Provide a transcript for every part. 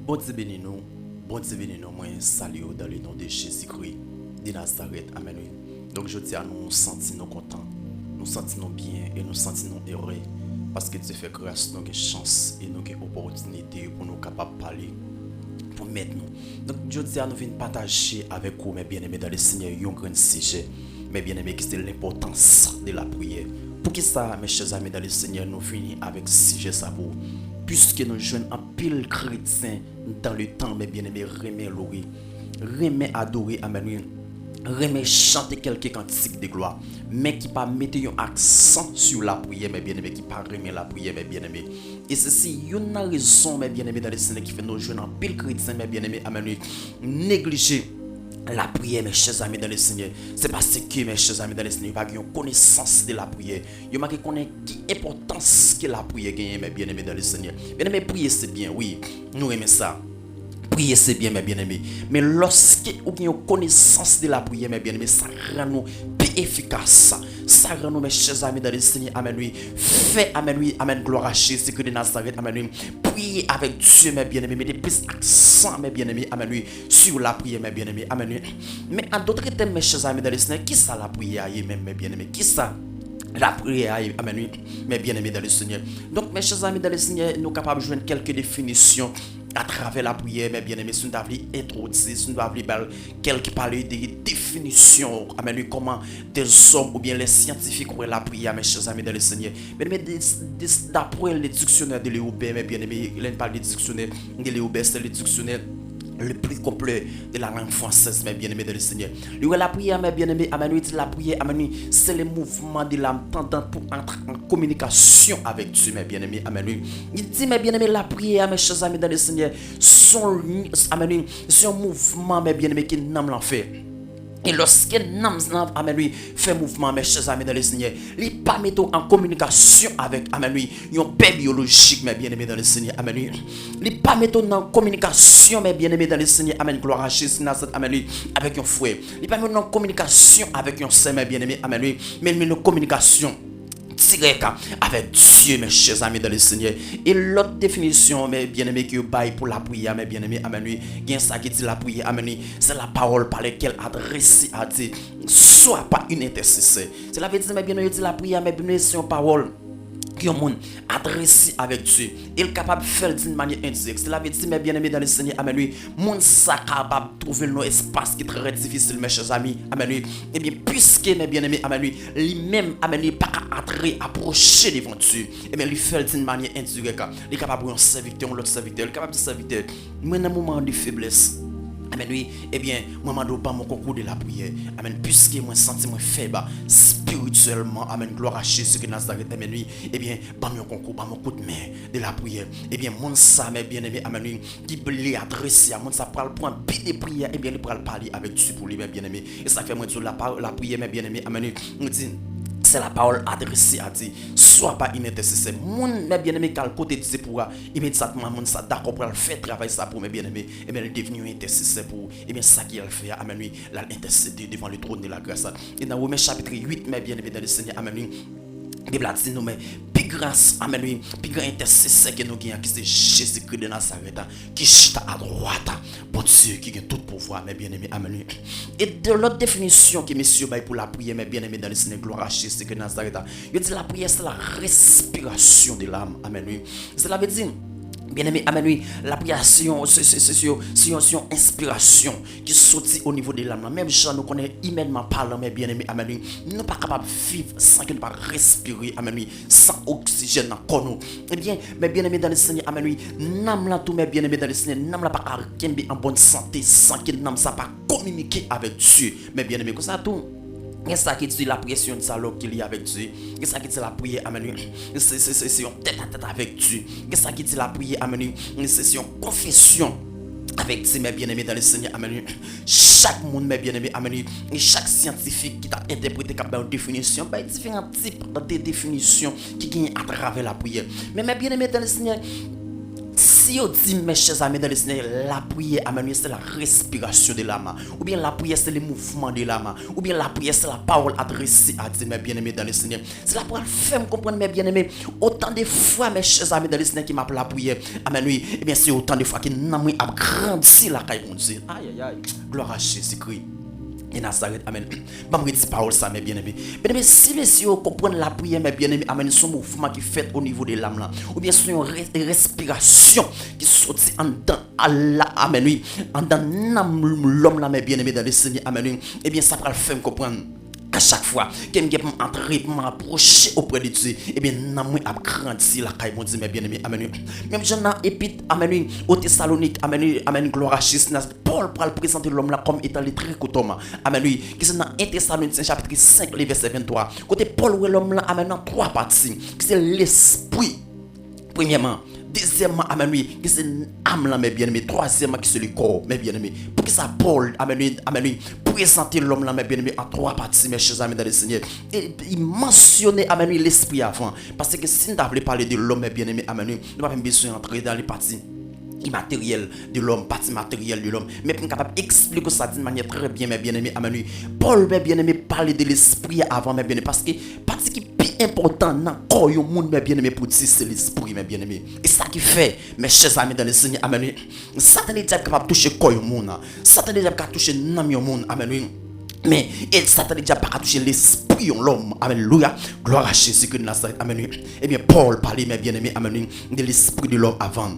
Bon Dieu bénis nous. Bon Dieu bénis nous. Moi, salut dans le nom de Jésus-Christ de Nazareth. Amen. Donc, je dis à nous sentir nous contents, nous sentir nous bien et nous sentir nous heureux. Parce que Dieu fait grâce, nous avons chance et nous avons opportunité pour nous capables de parler. Pour mettre nous. Donc, je dis à nous venir partager avec vous, mes bien-aimés, dans le Seigneur, un grand sujet. Mes bien-aimés, qui c'est l'importance de la prière. Pour qui ça, mes chers amis, dans le Seigneur, nous finissons avec ce sujet ça pour. Puisque nous jeunes en pile chrétien dans le temps, mes bien-aimés, remet louer, remet adorer, amen, remet chanter quelques cantiques de gloire, mais qui pas mettre un accent sur la prière, mes bien-aimés, qui pas remet la prière, mes bien-aimés. Et ceci, il y a une raison, mes bien-aimés, dans le Seigneur, qui fait nos jeunes en pile chrétien, mes bien-aimés, amen, négliger la prière, mes chers amis dans le Seigneur. C'est parce que, mes chers amis dans le Seigneur, il y a une connaissance de la prière. Il y a une importance que la prière gagne, mes bien-aimés dans le Seigneur. Bien-aimés, prier c'est bien, oui, nous aimons ça. Prier c'est bien, mes bien-aimés. Mais lorsque vous avez une connaissance de la prière, mes bien-aimés, ça rend nous plus efficace. Ça rend nous, mes chers amis dans le Seigneur, amen, oui. Fait, amen, oui, amen, gloire à Jésus de Nazareth, amen, oui. Priez avec Dieu, mes bien-aimés, mettez plus accent, mes bien-aimés, amen, oui, sur la prière, mes bien-aimés, amen, oui. Mais en d'autres termes, mes chers amis dans le Seigneur, qui ça la prière, même, mes bien-aimés, qui ça? La prière, amen, oui, mes bien-aimés dans le Seigneur. Donc, mes chers amis dans le Seigneur, nous sommes capables de joindre quelques définitions à travers la prière, mes bien-aimés. Si nous devons introduire, si nous devons quelques parler des définitions, amen, oui, comment des hommes ou bien les scientifiques voient la prière, mes chers amis dans le Seigneur. Mais d'après le dictionnaire de Léoubert, mes bien-aimés, il parle du dictionnaire de Léoubert, c'est le dictionnaire le plus complet de la langue française, mes bien-aimés dans le Seigneur. La prière, mes bien-aimés, amen, la prière, amen, c'est le mouvement de l'âme tendant pour entrer en communication avec Dieu, mes bien-aimés, amen. Il dit, mes bien-aimés, la prière, mes chers amis dans le Seigneur, c'est un mouvement, mes bien-aimés, qui n'aime l'enfer. Et lorsque nous fait mouvement, mes chers amis dans le Seigneur, il ne pas mettre en communication avec un père biologique, mes bien-aimés dans le Seigneur, amen. Il ne pas mettre en communication, mes bien-aimés dans le Seigneur, amen, gloire à Jésus, amen, avec un frère. Il ne pas mettre en communication avec un sœur, mes bien-aimés, amen, mais il met en communication direct avec Dieu, mes chers amis dans le Seigneur. Et l'autre définition, mes bien-aimés, qui baille pour la prière, mes bien-aimés, amen, il y a ça qui dit la prière, amen, c'est la parole par laquelle adressée à Dieu, soit pas une intercesseur. Cela veut dire, mes bien-aimés, la prière, mes bien-aimés, c'est une parole qui ont adressé avec Dieu. Il est capable de faire d'une manière indirecte. Cela veut dire, mes bien-aimés dans le Seigneur, amen, oui, mon sac capable de trouver nos espaces qui est très difficile, mes chers amis, amen, oui. Et bien, puisque, mes bien-aimés, amen, oui, lui-même, amen, oui, pas approcher devant Dieu, et bien, il fait d'une manière indirecte. Il est capable de un serviteur, l'autre serviteur, il est capable de serviteur. Mais dans un moment de faiblesse, amen, oui, eh bien, moi, je ne pas mon concours de la prière. Amen, puisque moi, je sens faible spirituellement. Amen, gloire à Jésus de Nazareth. Amen, oui, eh bien, pas mon concours, pas mon coup de main de la prière. Eh bien, mon ça, mes bien-aimés, amen, oui, qui peut les adresser à mon ça, pour le point de prière, eh bien, il pourra parler avec Dieu pour lui, mes bien-aimés. Et ça fait moi, la prière, mes bien-aimés, amen, oui, c'est la parole adressée à Dieu. Soit pas une intercesseur. Mon mes bien-aimés, quel côté de Dieu pour immédiatement, mon ça d'accord pour faire travail ça pour mes bien-aimés. Et bien, il est devenu intercesseur pour, et bien, ça qu'il fait, amen, oui, l'intercéder devant le trône de la grâce. Et dans Romains chapitre 8, mes bien-aimés, dans le Seigneur, amen, oui. Bible a dit nous, mais plus grâce, amen, oui, plus grand intercesseur que nous gagnons, qui c'est Jésus-Christ de Nazareth, qui chita à droite, pour Dieu, qui a tout pouvoir, mes bien-aimés, amen, oui. Et de l'autre définition que monsieur baille pour la prière, mes bien-aimés, dans le Seigneur, gloire à Jésus de Nazareth, il dit la prière, c'est la respiration de l'âme, amen, oui. Cela veut dire, bien-aimé, amen, oui, la prière, c'est une inspiration qui sortit au niveau de l'âme. Même si nous connaissons immédiatement parlant, mes bien-aimés, amen, oui, nous ne sommes pas capables de vivre sans que nous ne respirer, amen, oui, sans oxygène dans le corps. Eh bien, mes bien-aimés dans le Seigneur, amen, oui, nous tous mes bien-aimés dans le Seigneur, nous ne pas en bonne santé sans que nous ne pas communiquer avec Dieu, mes bien-aimés, comme ça tout. Et ça qui dit la pression de dialogue qu'il y a avec Dieu. Et ça qui dit la prière, amen. C'est une tête à tête avec Dieu. Et ça qui dit la prière, amen. C'est une confession avec Dieu, mes bien-aimés dans le Seigneur, amen. Chaque monde, mes bien-aimés, amen. Et chaque scientifique qui t'a interprété comme une définition, bah, différents types de définitions qui gagnent à travers la prière. Mais mes bien-aimés dans le Seigneur, si on dit, mes chers amis, dans le Seigneur, la prière, amen, c'est la respiration de l'âme, ou bien la prière, c'est le mouvement de l'âme, ou bien la prière, c'est la parole adressée à Dieu, mes bien-aimés, dans le Seigneur. C'est la parole fait me comprendre, mes bien-aimés. Autant de fois, mes chers amis, dans le Seigneur, qui m'appellent la prière, amen, oui, et bien, c'est autant de fois que nous avons grandi la caille, mon Dieu. Aïe, aïe, aïe, gloire à Jésus-Christ. Et Nazareth, amen. Bon, je dis parole ça, mes bien-aimés. Bien-aimés, si messieurs comprennent la prière, mes bien-aimés, amen, son mouvement qui fait au niveau de l'âme là, ou bien son respiration qui sortit en dedans, amen, oui, en dedans l'homme là, mes bien-aimés, dans le Seigneur, amen, oui, et bien, ça va le faire comprendre. À chaque fois que je m'entre pour m'approcher auprès de Dieu, et bien, je vais grandir la caille, mon Dieu, mes bien-aimés, amen. Même Jean dans l'épître, amen, au Thessalonique, amen, amen, gloire à Jésus, Paul pour présenter l'homme là comme étant le trichotome, amen, qui c'est dans 1 Thessaloniciens chapitre 5, le verset 23. Côté Paul, où l'homme là, amen, dans 3 parties, qui c'est l'esprit, premièrement. Deuxièmement, amen, oui, qui c'est l'âme là, mes bien-aimés. Troisièmement, qui c'est le corps, mes bien-aimés. Pour que ça, Paul, amen, oui, présenter l'homme là, mes bien-aimés, en 3 parties, mes chers amis dans le Seigneur. Et il mentionnait, amen, oui, l'esprit avant. Parce que si nous avons parlé de l'homme, mes bien-aimés, amen, oui, nous n'avons pas besoin d'entrer dans les parties immatériel de l'homme, partie matérielle de l'homme, mais pour capable d'expliquer ça d'une manière très bien, mes bien-aimés, amen. Paul, mes bien-aimés, parlait de l'esprit avant, mes bien-aimés, parce que partie qui est plus important dans le corps du monde, mes bien-aimés, pour dire c'est l'esprit, mes bien-aimés. Et ça qui fait, mes chers amis dans le Seigneur, amen. Satan est capable de toucher le corps du monde, Satan est capable de toucher l'âme du monde, amen. Mais et Satan n'est déjà pas toucher l'esprit de l'homme. Alléluia. Gloire à Jésus que de Nazareth. Amen. Eh bien, Paul parlait, mes bien-aimés, amen, de l'esprit de l'homme avant.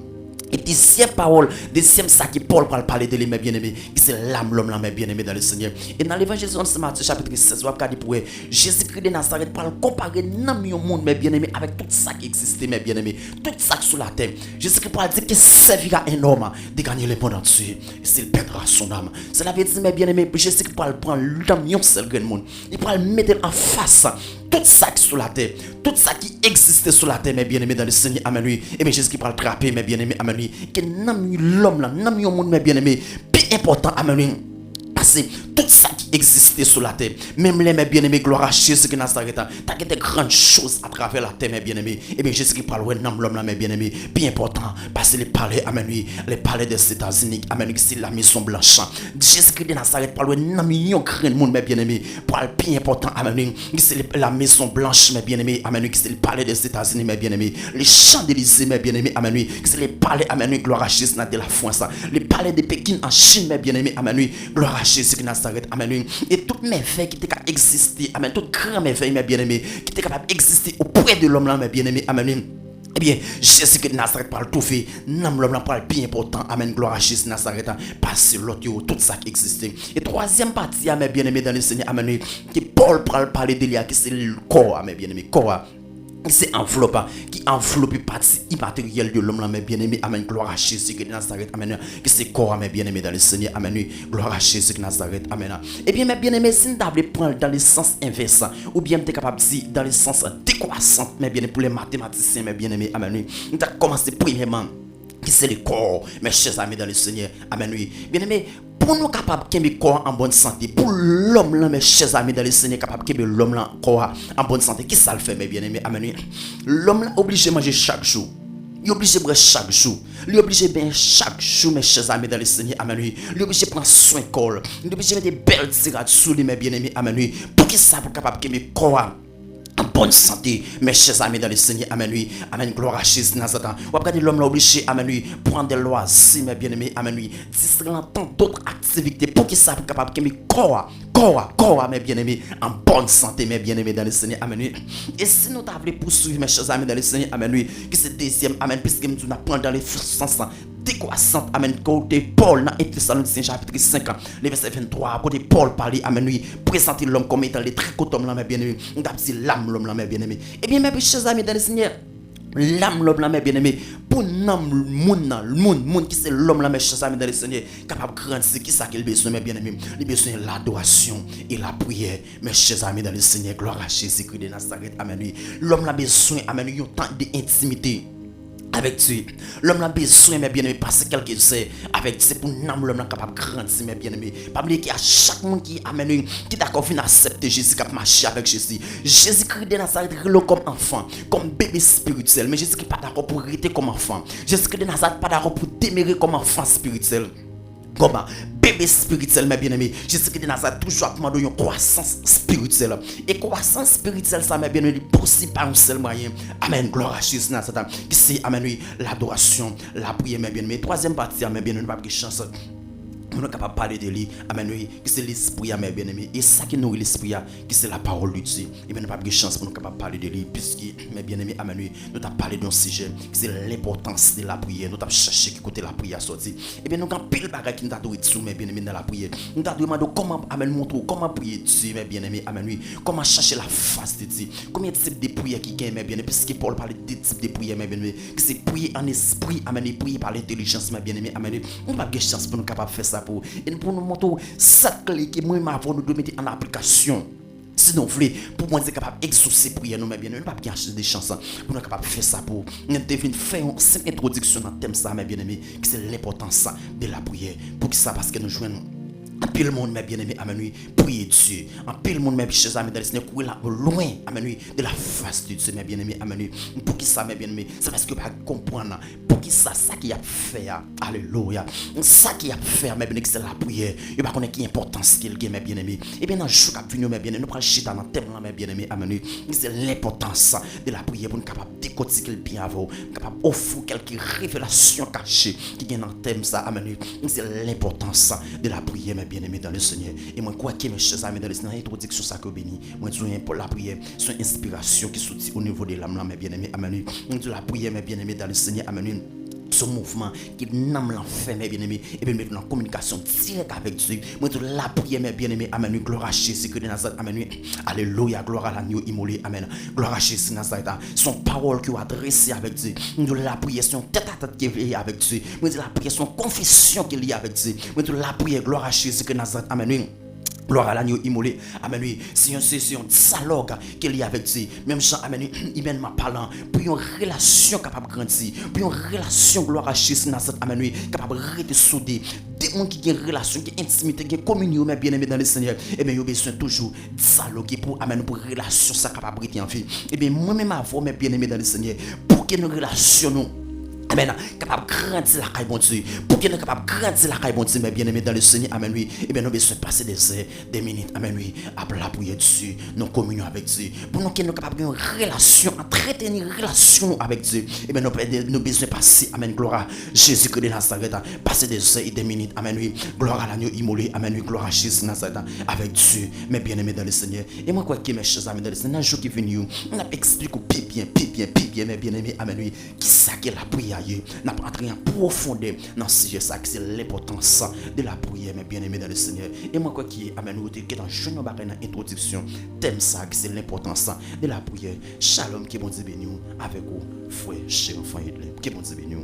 Et deuxième parole, deuxième ça qui Paul parler de lui, mes bien-aimés, qui c'est l'âme, l'homme, mes bien-aimés dans le Seigneur. Et dans l'évangile de Matthieu, chapitre 16, on va dire pour Jésus-Christ de Nazareth, parle comparer l'âme au monde, mes bien-aimés, avec tout ça qui existait, mes bien-aimés, tout ça qui est sur la terre. Jésus-Christ parle dire qu'il servira un homme de gagner le monde entier. Et s'il perdra son âme. Cela veut dire, mes bien-aimés, Jésus-Christ parle prendre l'âme d'un seul grand monde. Il parle mettre en face tout ça qui est sur la terre, tout ça qui existait sur la terre, mes bien-aimés, dans le Seigneur, amen, oui. Et bien, Jésus qui parle trapper, mes bien-aimés, amen, oui. Que l'homme là, n'ami au monde, mes bien-aimés, plus important, amen, oui. Parce que tout ça qui existait sur la terre, même les mes bien-aimés, gloire à Jésus qui Nazareth, t'as des grandes choses à travers la terre, mes bien-aimés. Et bien, Jésus qui parle, ouais, l'homme là, mes bien-aimés, bien important, parce que les palais, amen, oui, les palais des États-Unis, amen, c'est la maison blanche. Jésus qui de Nazareth parle, ouais, n'ami au grand monde, mes bien-aimés, parle bien important, amen, oui, c'est la maison blanche, mes bien-aimés, amen, oui, c'est le palais des États-Unis, mes bien-aimés, les champs d'Élysée, mes bien-aimés, amen, oui, c'est les palais, amen, oui, gloire à Jésus de la France, les palais de Pékin en Chine, mes bien-aimés, amen, oui, gloire à Jésus qui Nazareth, amen. Et toutes mes faits qui étaient capables d'exister, amen. Toutes grands mes faits, mes bien-aimés, qui étaient capables d'exister auprès de l'homme là, mes bien-aimés, amen. Eh bien, Jésus que Nazareth parle tout fait, l'homme là parle bien important, amen. Gloire à Jésus Nazareth, parce que l'autre, tout ça qui existait. Et troisième partie, mes bien-aimés dans le Seigneur, amen. Que Paul parle de lui, qui c'est le corps, mes bien-aimés, corps. C'est enveloppe qui enveloppe partie immatérielle de l'homme là, mes bien-aimés, amen, gloire à Jésus de Nazareth, amen, que c'est corps, mes bien-aimés dans le Seigneur, amen, gloire à Jésus de Nazareth, amen. Et bien, mes bien-aimés, si nous devons prendre dans le sens inverse, ou bien nous sommes capables de dire dans le sens décroissant, mes bien-aimés, pour les mathématiciens, mes bien-aimés, amen, nous avons commencé premièrement, qui c'est le corps, mes chers amis dans le Seigneur, amen, bien-aimés, pour nous capables de le corps en bonne santé, pour l'homme là, mes chers amis dans le Seigneur, capable de l'homme là corps en bonne santé, qui ça le fait, mes bien-aimés, amen. L'homme là obligé de manger chaque jour. Il est obligé de boire chaque jour. Il est obligé de bien chaque jour, mes chers amis dans le Seigneur, amen. Il est obligé de prendre soin de corps. Il est obligé de mettre des belles tirades sous les, mes bien-aimés, amen. Pour qu'il soit capable de le corps en bonne santé, mes chers amis dans le Seigneur, amen, oui, amen, gloire à Jésus Nazareth. On va regarder l'homme là obligé, amen, oui, prendre des loisirs, mes bien-aimés, amen, oui, distraire tant d'autres activités pour qu'il soit capable de corps, mes bien-aimés, en bonne santé, mes bien-aimés dans le Seigneur, amen, oui. Et si nous t'avons poursuivre, mes chers amis dans le Seigneur, amen, oui, que c'est deuxième, amen, puisque nous apprendre dans les sens décroissante, amen, côté Paul dans 1 Thessaloniciens chapitre 5, le verset 23, côté Paul parlait, amen, oui, présenter l'homme comme étant les trichotome là, mes bien-aimés, on a dit l'âme, l'homme là, mes bien-aimés. Eh bien, mes chers amis dans le Seigneur, l'âme, l'homme là, mes bien-aimés, pour l'âme, le monde qui c'est l'homme là, mes chers amis dans le Seigneur, capable de grandir, qui ça qu'il besoin, mes bien-aimés, il besoin de l'adoration et la prière, mes chers amis dans le Seigneur, gloire à Jésus-Christ de Nazareth, amen, oui. L'homme là besoin, amen, un temps d'intimité avec Dieu. L'homme a besoin, mes bien-aimés, passer quelques heures avec Dieu pour nous, l'homme capable de grandir, mes bien-aimés. Pas oublier qu'il y a chaque monde qui amène, qui d'accord vient accepter Jésus, qui a marché avec Jésus. Jésus-Christ de Nazareth, comme enfant, comme bébé spirituel. Mais Jésus-Christ n'est pas d'accord pour rester comme enfant. Jésus-Christ de Nazareth n'est pas d'accord pour demeurer comme enfant spirituel. Comme bébé spirituel, mes bien-aimés. Jésus-Christ de Nazareth toujours a demandé une croissance spirituelle. Et croissance spirituelle, ça, mes bien-aimés, possible par un seul moyen. Amen. Gloire à Jésus de Nazareth. Qui c'est, amen, oui, l'adoration, la prière, mes bien-aimés. Troisième partie, mes bien-aimés, pas de chance. On est capable de parler de lui, amen, oui, qui c'est l'esprit, mes bien-aimés. Et ça qui nourrit l'esprit, qui c'est la parole de Dieu. Et bien, nous n'avons pas de chance pour nous capable de parler de lui, puisque, mes bien-aimés, amen, oui, nous avons parlé d'un sujet, qui c'est l'importance de la prière. Nous avons cherché qui côté la prière sortie. Et bien, nous avons pile bagage qui nous avons dit, mes bien-aimés, dans la prière. Nous avons demandé comment, amen, montrer, comment prier Dieu, mes bien-aimés, amen, oui, comment chercher la face de Dieu. Combien de types de prières qui gagnent, mes bien-aimés, puisque Paul parlait de types de prières, mes bien-aimés, qui c'est prier en esprit, amen, et prier par l'intelligence, mes bien-aimés, amen. Nous n'avons pas de chance pour nous capable de faire ça pour. Et pour nous montrer cette clé qui moi pour nous mettre en application. Si nous voulons, pour moi, être capable d'exaucer prière, nous, mais bien, nous ne pouvons pas acheter des chansons pour nous capable de faire ça pour nous devons faire une simple introduction dans le thème, ça, mes bien-aimés, qui c'est l'importance de la prière. Pour que ça, parce que nous jouons. En pile monde, mes bien-aimés, amen, oui, priez Dieu. En pile monde, mes chers amis, dans le Seigneur, courir loin, amen, oui, de la face de Dieu, mes bien-aimés, amen, oui. Pour qui ça, mes bien-aimés, c'est parce que vous ne comprenez pas. Pour qui ça qui a fait, alléluia. Ça qui a fait, mes bien-aimés, c'est la prière. Il ne pas qui importance qu'il y a, mes bien-aimés. Et bien, dans le jour qui vient, mes bien-aimés, nous prenons le chita dans le thème, mes bien-aimés, amen, oui. C'est l'importance de la prière pour nous capable de décortiquer le bien avant, capable d'offrir quelques révélations cachées qui viennent dans le thème, ça, amen, oui. C'est l'importance de la prière, mes bien-aimés dans le Seigneur. Et moi, quoi que mes chers amis dans le Seigneur, introduction ça que béni. Moi, je pour la prière, son inspiration qui sortit au niveau de l'âme, mes bien-aimés, amen. La prière, mes bien-aimés dans le Seigneur, amen. Ce mouvement qui n'a pas fait, mes bien-aimés, et bien mettre en communication directe avec Dieu. Moi, la prière, mes bien-aimés, amen. Gloire à Jésus de Nazareth, amen. Alléluia, gloire à l'agneau immolé, amen. Gloire à Jésus de Nazareth. Son parole qui est adressée avec Dieu. Nous, la prière, son tête à tête qui est liée avec Dieu. Moi, la prière, son confession qui est liée avec Dieu. Moi, la prière, gloire à Jésus de Nazareth, amen. Gloire à l'agneau immolé. Amen. Oui. C'est un dialogue qu'il y a avec Dieu. Même Jean, amen. Humainement parlant. Pour une relation capable de grandir. Pour une relation, gloire à Jésus. Amen. Oui. Capable de rester soudé. Des gens qui ont une relation, qui ont une intimité, qui ont une communion, mais bien aimé dans le Seigneur. Et bien, ils ont besoin toujours dialoguer pour, amen, pour relation, ça capable de rester en vie. Et bien, moi-même, avant, mes bien aimés dans le Seigneur, pour que nos relations, nous, amen, capable de grandir la caille, bon Dieu. Pour qu'il soit capable de grandir la caille, bon Dieu, mes bien-aimés dans le Seigneur, amen, oui. Et bien, nous besoin de passer des heures, des minutes, amen, oui, à la prière Dieu, nous communions avec Dieu. Pour nous, qu'il soit capable de une relation, entretenir une relation avec Dieu. Et bien, nous besoin de passer, amen, gloire à Jésus-Christ de Nazareth, passer des heures et des minutes, amen, oui. Gloire à l'agneau immolé, amen, oui, gloire à Jésus de Nazareth, avec Dieu, mes bien-aimés dans le Seigneur. Et moi, quoi que mes chers amis dans le Seigneur, un jour qui est venu, on a expliqué bien, mes bien-aimés, amen, oui, qui ça qui est la prière. N'a pas entré en profondeur dans ce sujet, ça, c'est l'importance de la prière, mes bien-aimés dans le Seigneur. Et moi, quoi qui amène nous, qui est dans jeune barre dans introduction, thème ça, c'est l'importance de la prière. Shalom, qui est bon Dieu béni avec vous, frère, cher enfant, qui est bon Dieu béni.